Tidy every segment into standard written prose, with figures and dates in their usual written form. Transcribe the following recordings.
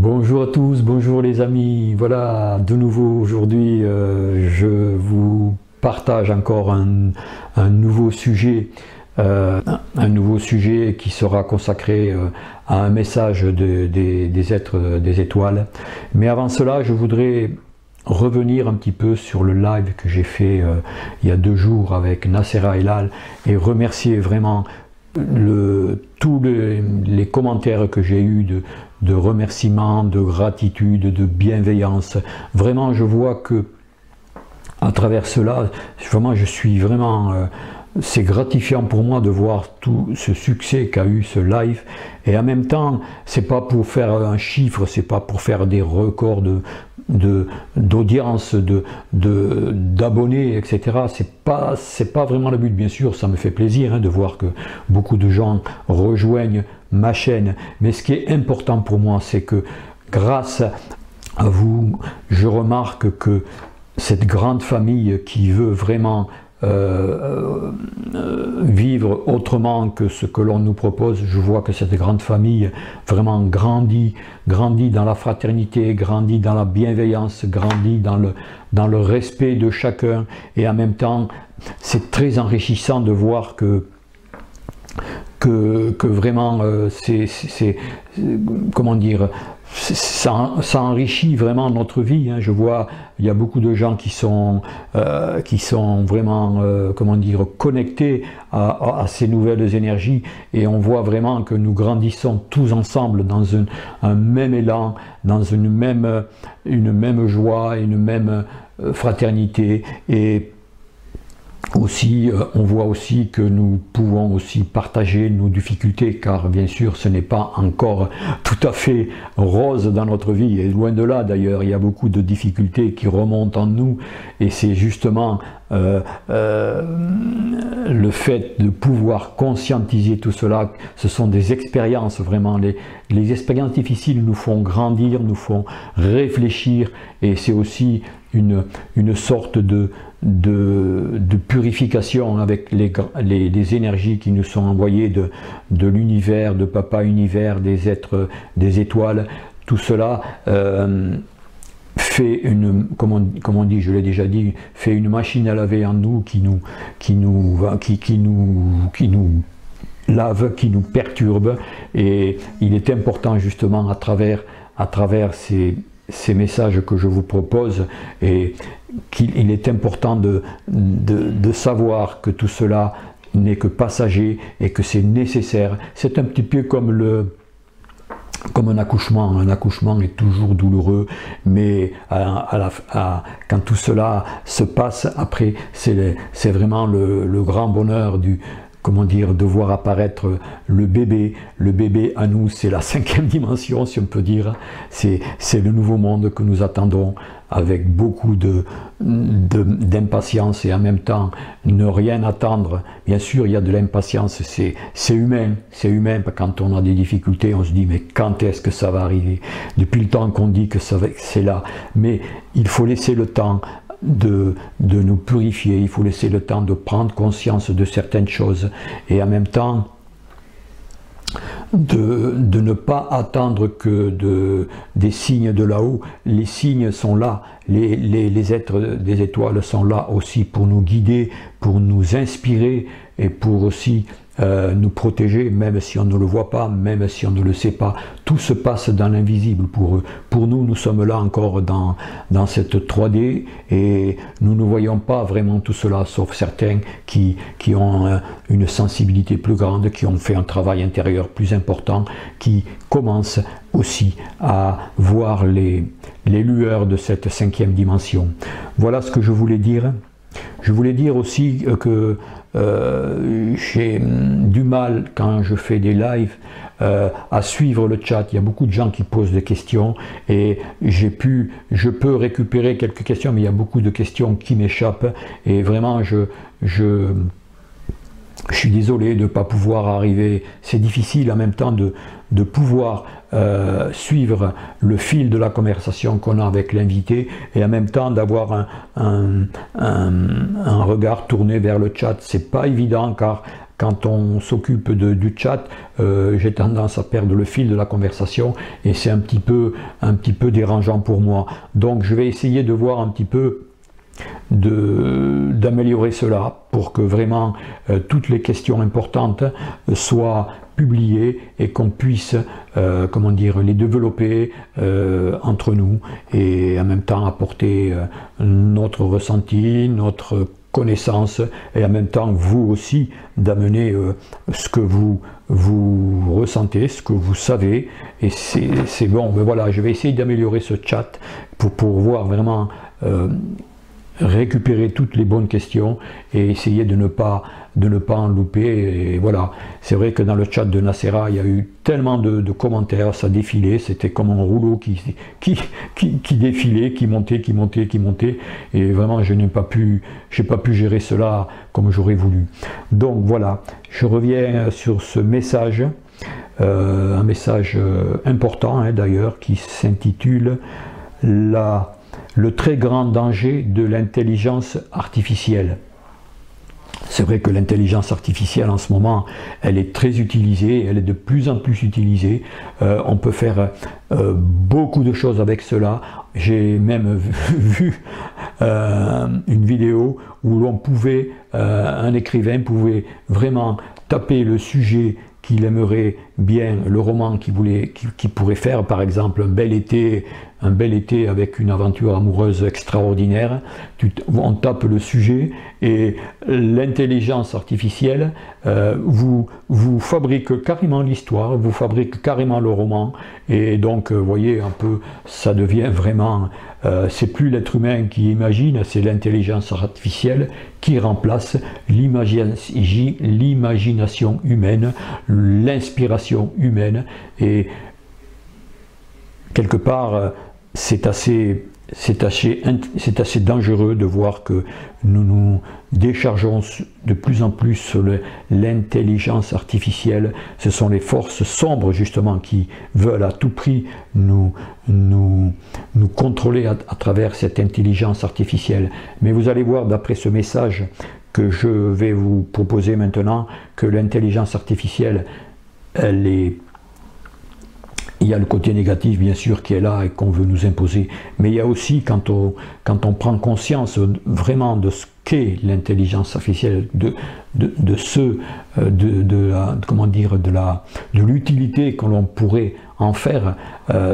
Bonjour à tous, bonjour les amis. Voilà, de nouveau aujourd'hui, je vous partage encore un nouveau sujet, qui sera consacré à un message des êtres des étoiles. Mais avant cela, je voudrais revenir un petit peu sur le live que j'ai fait il y a 2 jours avec Nassera Elal et remercier vraiment tous les commentaires que j'ai eus de remerciements, de gratitude, de bienveillance. Vraiment, je vois que à travers cela, vraiment, je suis vraiment... c'est gratifiant pour moi de voir tout ce succès qu'a eu ce live. Et en même temps, c'est pas pour faire un chiffre, c'est pas pour faire des records d'audience, d'abonnés, etc. C'est pas vraiment le but. Bien sûr, ça me fait plaisir de voir que beaucoup de gens rejoignent ma chaîne. Mais ce qui est important pour moi, c'est que grâce à vous, je remarque que cette grande famille qui veut vraiment vivre autrement que ce que l'on nous propose, je vois que cette grande famille vraiment grandit dans la fraternité, grandit dans la bienveillance, grandit dans le respect de chacun, et en même temps c'est très enrichissant de voir que vraiment comment dire, ça enrichit vraiment notre vie. Je vois, il y a beaucoup de gens qui sont vraiment, comment dire, connectés à ces nouvelles énergies, et on voit vraiment que nous grandissons tous ensemble dans un même élan, dans une même joie, une même fraternité. Et aussi, on voit aussi que nous pouvons aussi partager nos difficultés, car bien sûr ce n'est pas encore tout à fait rose dans notre vie, et loin de là d'ailleurs, il y a beaucoup de difficultés qui remontent en nous, et c'est justement le fait de pouvoir conscientiser tout cela. Ce sont des expériences, vraiment, les expériences difficiles nous font grandir, nous font réfléchir, et c'est aussi une sorte de purification avec les énergies qui nous sont envoyées de l'univers, de Papa Univers, des êtres, des étoiles. Tout cela fait comme on dit, je l'ai déjà dit, fait une machine à laver en nous qui nous lave, qui nous perturbe. Et il est important justement à travers ces messages que je vous propose, et qu'il est important de savoir que tout cela n'est que passager et que c'est nécessaire. C'est un petit peu comme un accouchement. Un accouchement est toujours douloureux, mais quand tout cela se passe, après, c'est vraiment le grand bonheur comment dire, de voir apparaître le bébé. Le bébé à nous, c'est la 5e dimension, si on peut dire. C'est le nouveau monde que nous attendons avec beaucoup d'impatience, et en même temps ne rien attendre. Bien sûr, il y a de l'impatience, c'est humain, quand on a des difficultés, on se dit mais quand est-ce que ça va arriver? Depuis le temps qu'on dit que c'est là, mais il faut laisser le temps de nous purifier, il faut laisser le temps de prendre conscience de certaines choses, et en même temps de ne pas attendre que des signes de là-haut. Les signes sont là, les êtres des étoiles sont là aussi pour nous guider, pour nous inspirer, et pour aussi nous protéger, même si on ne le voit pas, même si on ne le sait pas. Tout se passe dans l'invisible pour eux. Pour nous, nous sommes là encore dans cette 3D, et nous ne voyons pas vraiment tout cela, sauf certains qui ont une sensibilité plus grande, qui ont fait un travail intérieur plus important, qui commencent aussi à voir les lueurs de cette 5e dimension. Voilà ce que je voulais dire. Je voulais dire aussi que j'ai du mal, quand je fais des lives, à suivre le chat. Il y a beaucoup de gens qui posent des questions, et je peux récupérer quelques questions, mais il y a beaucoup de questions qui m'échappent, et vraiment je suis désolé de ne pas pouvoir arriver. C'est difficile en même temps de pouvoir suivre le fil de la conversation qu'on a avec l'invité, et en même temps d'avoir un regard tourné vers le chat. C'est pas évident, car quand on s'occupe du chat, j'ai tendance à perdre le fil de la conversation et c'est un petit peu dérangeant pour moi. Donc je vais essayer de voir un petit peu d'améliorer cela pour que vraiment toutes les questions importantes soient publiées et qu'on puisse comment dire, les développer entre nous et en même temps apporter notre ressenti, notre connaissance et en même temps vous aussi d'amener ce que vous ressentez, ce que vous savez et c'est bon. Mais voilà, je vais essayer d'améliorer ce chat pour pouvoir vraiment récupérer toutes les bonnes questions et essayer de ne pas en louper. Et voilà, c'est vrai que dans le chat de Nacera, il y a eu tellement de commentaires, ça défilait, c'était comme un rouleau qui défilait, qui montait, et vraiment j'ai pas pu gérer cela comme j'aurais voulu. Donc voilà, je reviens sur ce message, un message important hein, d'ailleurs, qui s'intitule le très grand danger de l'intelligence artificielle. C'est vrai que l'intelligence artificielle en ce moment, elle est très utilisée, elle est de plus en plus utilisée. On peut faire beaucoup de choses avec cela. J'ai même vu une vidéo où l'on pouvait, un écrivain pouvait vraiment taper le sujet qu'il aimerait bien, le roman qu'il pourrait faire, par exemple un bel été avec une aventure amoureuse extraordinaire. On tape le sujet et l'intelligence artificielle vous fabrique carrément l'histoire, vous fabrique carrément le roman, et donc vous voyez un peu, ça devient vraiment, c'est plus l'être humain qui imagine, c'est l'intelligence artificielle qui remplace l'imagination humaine, l'inspiration humaine, et quelque part c'est assez dangereux de voir que nous nous déchargeons de plus en plus sur l'intelligence artificielle. Ce sont les forces sombres justement qui veulent à tout prix nous contrôler à travers cette intelligence artificielle. Mais vous allez voir d'après ce message que je vais vous proposer maintenant que l'intelligence artificielle, il y a le côté négatif bien sûr qui est là et qu'on veut nous imposer, mais il y a aussi quand on prend conscience vraiment de ce qu'est l'intelligence artificielle, de l'utilité que l'on pourrait en faire,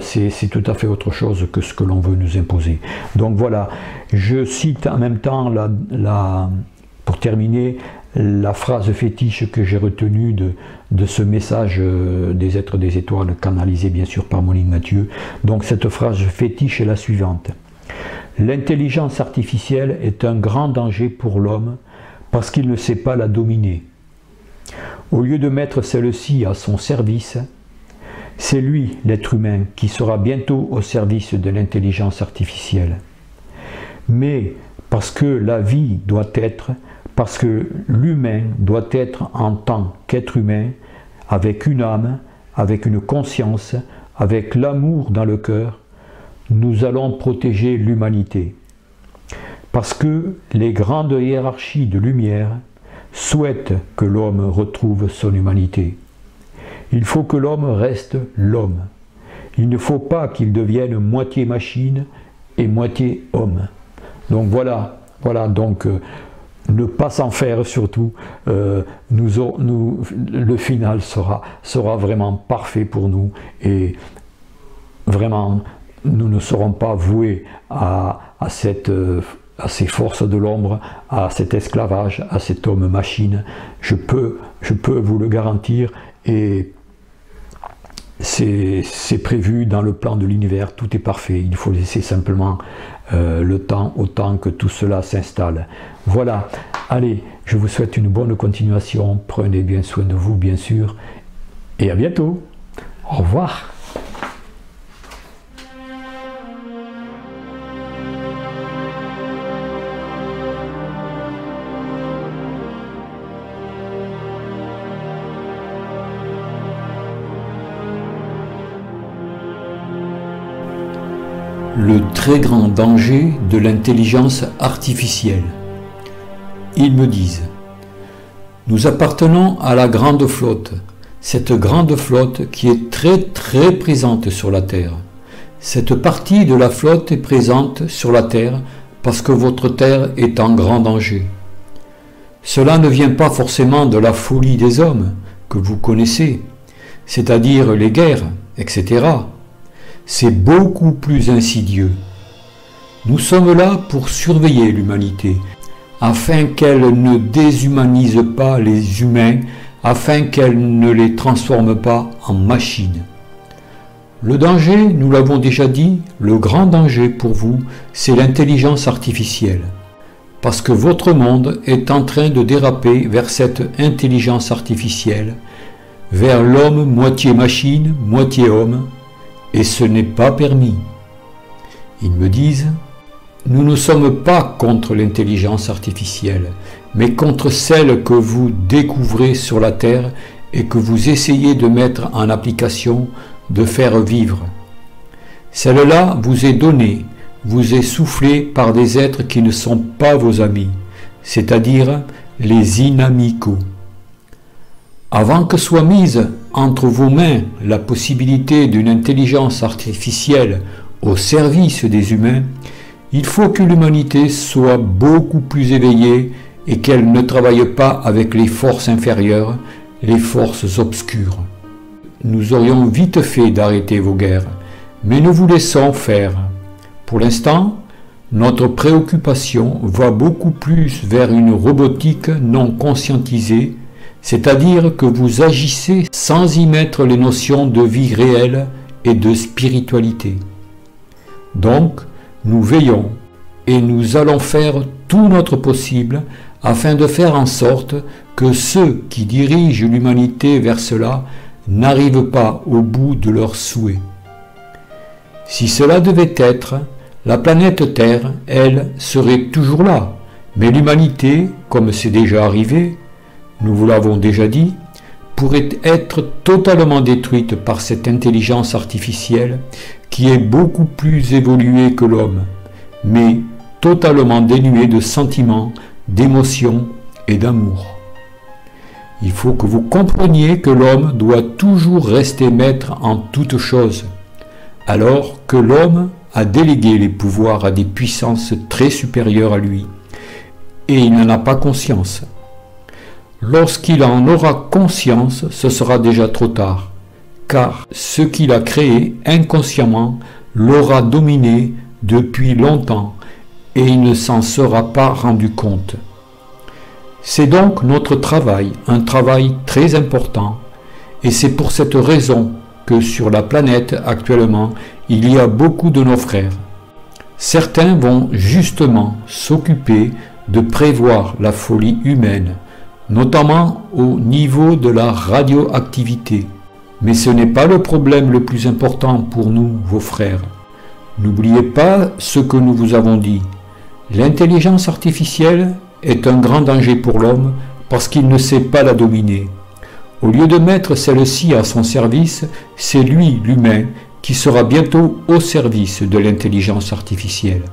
c'est tout à fait autre chose que ce que l'on veut nous imposer. Donc voilà, je cite en même temps pour terminer, la phrase fétiche que j'ai retenue de ce message des êtres des étoiles, canalisé bien sûr par Monique Mathieu. Donc cette phrase fétiche est la suivante: l'intelligence artificielle est un grand danger pour l'homme parce qu'il ne sait pas la dominer. Au lieu de mettre celle-ci à son service, c'est lui, l'être humain, qui sera bientôt au service de l'intelligence artificielle. Mais parce que la vie doit être, parce que l'humain doit être en tant qu'être humain, avec une âme, avec une conscience, avec l'amour dans le cœur, nous allons protéger l'humanité. Parce que les grandes hiérarchies de lumière souhaitent que l'homme retrouve son humanité. Il faut que l'homme reste l'homme. Il ne faut pas qu'il devienne moitié machine et moitié homme. Donc voilà, donc ne pas s'en faire surtout, le final sera vraiment parfait pour nous, et vraiment nous ne serons pas voués à ces forces de l'ombre, à cet esclavage, à cet homme machine. Je peux vous le garantir, et c'est prévu dans le plan de l'univers, tout est parfait, il faut laisser simplement le temps, autant que tout cela s'installe. Voilà, allez, je vous souhaite une bonne continuation, prenez bien soin de vous bien sûr, et à bientôt, au revoir. Le très grand danger de l'intelligence artificielle. Ils me disent: Nous appartenons à la grande flotte, cette grande flotte qui est très présente sur la Terre. Cette partie de la flotte est présente sur la Terre parce que votre Terre est en grand danger. Cela ne vient pas forcément de la folie des hommes que vous connaissez, c'est-à-dire les guerres, etc. C'est beaucoup plus insidieux. Nous sommes là pour surveiller l'humanité, afin qu'elle ne déshumanise pas les humains, afin qu'elle ne les transforme pas en machines. Le danger, nous l'avons déjà dit, le grand danger pour vous, c'est l'intelligence artificielle. Parce que votre monde est en train de déraper vers cette intelligence artificielle, vers l'homme moitié machine, moitié homme, et ce n'est pas permis. Ils me disent, nous ne sommes pas contre l'intelligence artificielle, mais contre celle que vous découvrez sur la Terre et que vous essayez de mettre en application, de faire vivre. Celle-là vous est donnée, vous est soufflée par des êtres qui ne sont pas vos amis, c'est-à-dire les inamicaux. Avant que soit mise entre vos mains la possibilité d'une intelligence artificielle au service des humains, il faut que l'humanité soit beaucoup plus éveillée et qu'elle ne travaille pas avec les forces inférieures, les forces obscures. Nous aurions vite fait d'arrêter vos guerres, mais nous vous laissons faire. Pour l'instant, notre préoccupation va beaucoup plus vers une robotique non conscientisée, c'est-à-dire que vous agissez sans y mettre les notions de vie réelle et de spiritualité. Donc, nous veillons et nous allons faire tout notre possible afin de faire en sorte que ceux qui dirigent l'humanité vers cela n'arrivent pas au bout de leurs souhaits. Si cela devait être, la planète Terre, elle, serait toujours là, mais l'humanité, comme c'est déjà arrivé, nous vous l'avons déjà dit, pourrait être totalement détruite par cette intelligence artificielle qui est beaucoup plus évoluée que l'homme, mais totalement dénuée de sentiments, d'émotions et d'amour. Il faut que vous compreniez que l'homme doit toujours rester maître en toutes choses, alors que l'homme a délégué les pouvoirs à des puissances très supérieures à lui, et il n'en a pas conscience. Lorsqu'il en aura conscience, ce sera déjà trop tard, car ce qu'il a créé inconsciemment l'aura dominé depuis longtemps, et il ne s'en sera pas rendu compte. C'est donc notre travail, un travail très important, et c'est pour cette raison que sur la planète actuellement, il y a beaucoup de nos frères. Certains vont justement s'occuper de prévoir la folie humaine, notamment au niveau de la radioactivité. Mais ce n'est pas le problème le plus important pour nous, vos frères. N'oubliez pas ce que nous vous avons dit. L'intelligence artificielle est un grand danger pour l'homme parce qu'il ne sait pas la dominer. Au lieu de mettre celle-ci à son service, c'est lui, l'humain, qui sera bientôt au service de l'intelligence artificielle.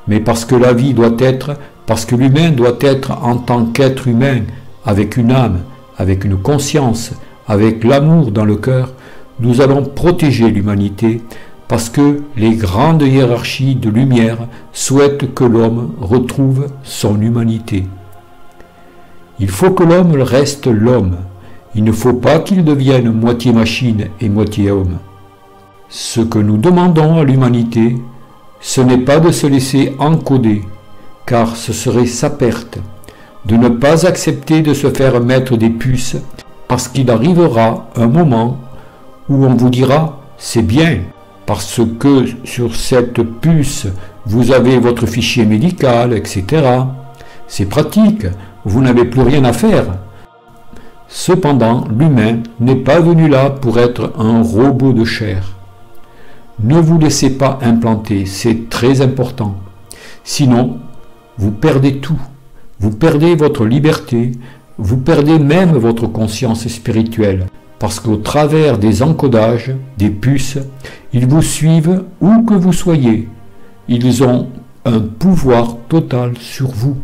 Mais parce que la vie doit être, parce que l'humain doit être en tant qu'être humain, avec une âme, avec une conscience, avec l'amour dans le cœur, nous allons protéger l'humanité parce que les grandes hiérarchies de lumière souhaitent que l'homme retrouve son humanité. Il faut que l'homme reste l'homme. Il ne faut pas qu'il devienne moitié machine et moitié homme. Ce que nous demandons à l'humanité, ce n'est pas de se laisser encoder, car ce serait sa perte, de ne pas accepter de se faire mettre des puces, parce qu'il arrivera un moment où on vous dira « c'est bien ». Parce que sur cette puce, vous avez votre fichier médical, etc. C'est pratique, vous n'avez plus rien à faire. Cependant, l'humain n'est pas venu là pour être un robot de chair. Ne vous laissez pas implanter, c'est très important. Sinon, vous perdez tout. Vous perdez votre liberté, vous perdez même votre conscience spirituelle. Parce qu'au travers des encodages, des puces, ils vous suivent où que vous soyez. Ils ont un pouvoir total sur vous.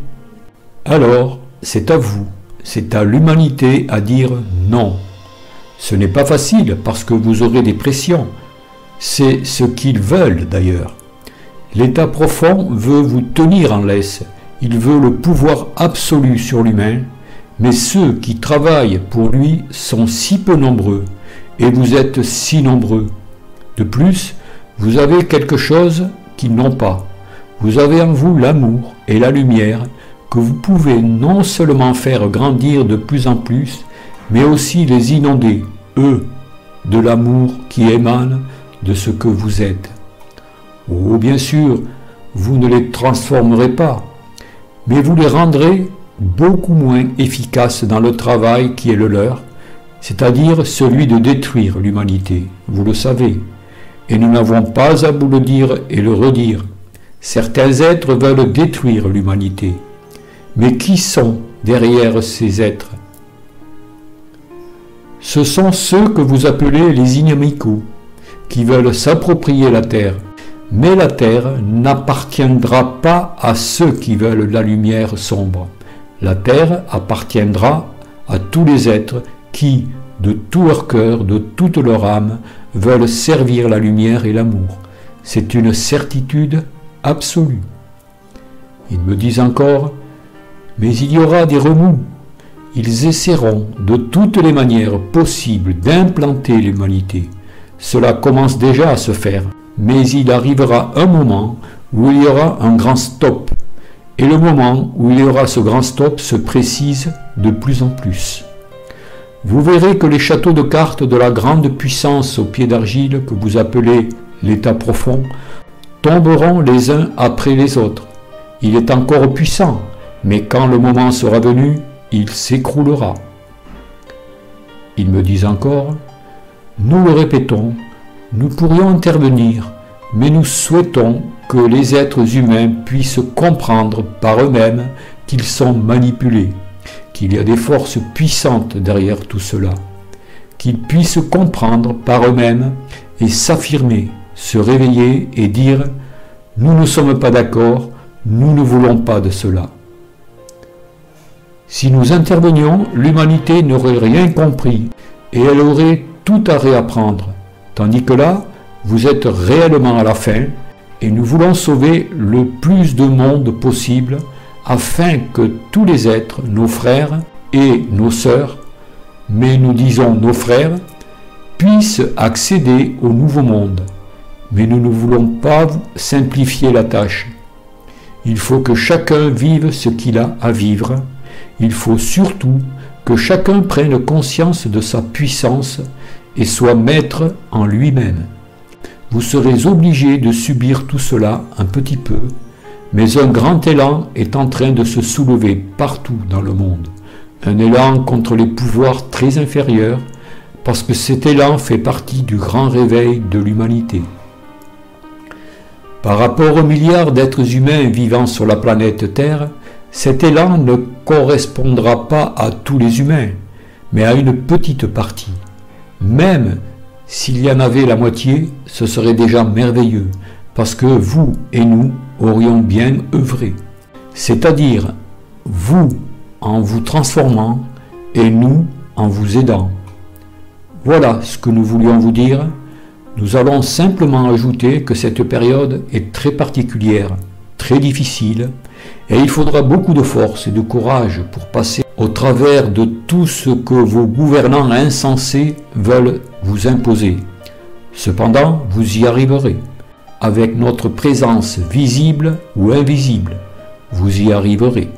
Alors, c'est à vous, c'est à l'humanité à dire non. Ce n'est pas facile parce que vous aurez des pressions. C'est ce qu'ils veulent d'ailleurs. L'état profond veut vous tenir en laisse. Il veut le pouvoir absolu sur l'humain, mais ceux qui travaillent pour lui sont si peu nombreux, et vous êtes si nombreux. De plus, vous avez quelque chose qu'ils n'ont pas. Vous avez en vous l'amour et la lumière que vous pouvez non seulement faire grandir de plus en plus, mais aussi les inonder, eux, de l'amour qui émane de ce que vous êtes. Oh, bien sûr, vous ne les transformerez pas, mais vous les rendrez beaucoup moins efficaces dans le travail qui est le leur, c'est-à-dire celui de détruire l'humanité, vous le savez, et nous n'avons pas à vous le dire et le redire. Certains êtres veulent détruire l'humanité, mais qui sont derrière ces êtres? Ce sont ceux que vous appelez les inamicaux, qui veulent s'approprier la terre. Mais la terre n'appartiendra pas à ceux qui veulent la lumière sombre. La terre appartiendra à tous les êtres qui, de tout leur cœur, de toute leur âme, veulent servir la lumière et l'amour. C'est une certitude absolue. Ils me disent encore, mais il y aura des remous. Ils essaieront de toutes les manières possibles d'implanter l'humanité. Cela commence déjà à se faire. Mais il arrivera un moment où il y aura un grand stop. Et le moment où il y aura ce grand stop se précise de plus en plus. Vous verrez que les châteaux de cartes de la grande puissance au pied d'argile que vous appelez l'état profond tomberont les uns après les autres. Il est encore puissant, mais quand le moment sera venu, il s'écroulera. Ils me disent encore, nous le répétons, nous pourrions intervenir, mais nous souhaitons que les êtres humains puissent comprendre par eux-mêmes qu'ils sont manipulés, qu'il y a des forces puissantes derrière tout cela, qu'ils puissent comprendre par eux-mêmes et s'affirmer, se réveiller et dire « Nous ne sommes pas d'accord, nous ne voulons pas de cela ». Si nous intervenions, l'humanité n'aurait rien compris et elle aurait tout à réapprendre. Tandis que là, vous êtes réellement à la fin et nous voulons sauver le plus de monde possible afin que tous les êtres, nos frères et nos sœurs, mais nous disons nos frères, puissent accéder au nouveau monde. Mais nous ne voulons pas simplifier la tâche. Il faut que chacun vive ce qu'il a à vivre. Il faut surtout que chacun prenne conscience de sa puissance et soit maître en lui-même. Vous serez obligés de subir tout cela un petit peu, mais un grand élan est en train de se soulever partout dans le monde. Un élan contre les pouvoirs très inférieurs, parce que cet élan fait partie du grand réveil de l'humanité. Par rapport aux milliards d'êtres humains vivant sur la planète Terre, cet élan ne correspondra pas à tous les humains, mais à une petite partie. Même s'il y en avait la moitié, ce serait déjà merveilleux, parce que vous et nous aurions bien œuvré. C'est-à-dire, vous en vous transformant et nous en vous aidant. Voilà ce que nous voulions vous dire. Nous allons simplement ajouter que cette période est très particulière, très difficile, et il faudra beaucoup de force et de courage pour passer au travers de tout ce que vos gouvernants insensés veulent vous imposer. Cependant, vous y arriverez, avec notre présence visible ou invisible. Vous y arriverez.